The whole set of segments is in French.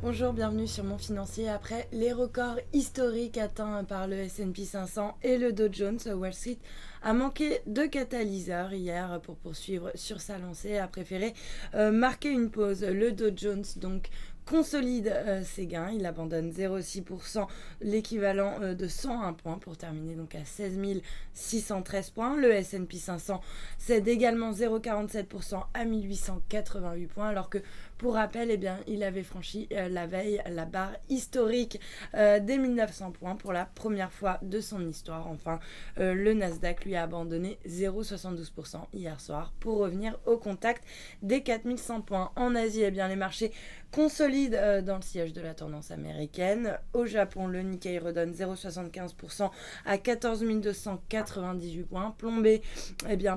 Bonjour, bienvenue sur Mon Financier. Après les records historiques atteints par le S&P 500 et le Dow Jones, Wall Street a manqué de catalyseur hier pour poursuivre sur sa lancée et a préféré marquer une pause. Le Dow Jones donc consolide ses gains, il abandonne 0,6%, l'équivalent de 101 points pour terminer donc à 16 613 points. Le S&P 500 cède également 0,47% à 1888 points, alors que pour rappel, il avait franchi la veille la barre historique des 1900 points pour la première fois de son histoire. Enfin, le Nasdaq lui a abandonné 0,72% hier soir pour revenir au contact des 4100 points. En Asie, les marchés consolident dans le sillage de la tendance américaine. Au Japon, le Nikkei redonne 0,75% à 14 298 points, plombé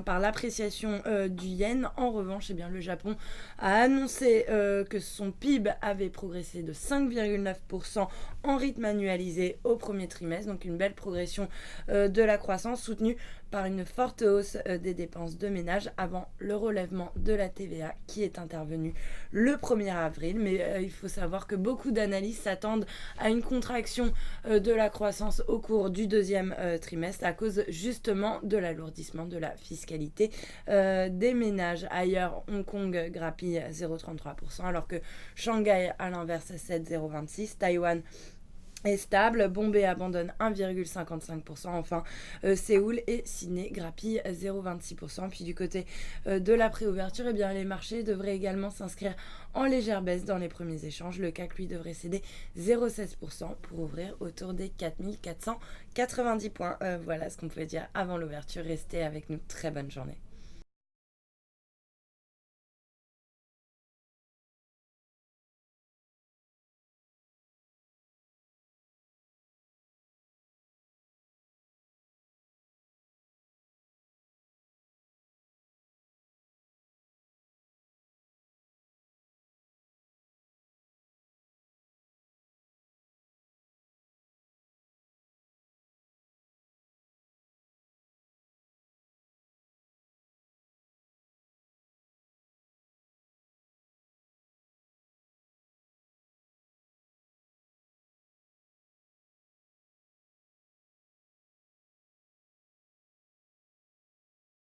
par l'appréciation du yen. En revanche, le Japon a annoncé que son PIB avait progressé de 5,9% en rythme annualisé au premier trimestre, donc une belle progression de la croissance soutenue par une forte hausse des dépenses de ménage avant le relèvement de la TVA qui est intervenu le 1er avril. Mais il faut savoir que beaucoup d'analystes s'attendent à une contraction de la croissance au cours du deuxième trimestre à cause justement de l'alourdissement de la fiscalité des ménages. Ailleurs, Hong Kong grappille 0,33%, alors que Shanghai à l'inverse cède 0,26%. Taïwan est stable, Bombay abandonne 1,55%, enfin Séoul et Sydney grappillent 0,26%. Puis du côté de la préouverture, les marchés devraient également s'inscrire en légère baisse dans les premiers échanges. Le CAC lui devrait céder 0,16% pour ouvrir autour des 4490 points. Voilà ce qu'on pouvait dire avant l'ouverture. Restez avec nous, très bonne journée.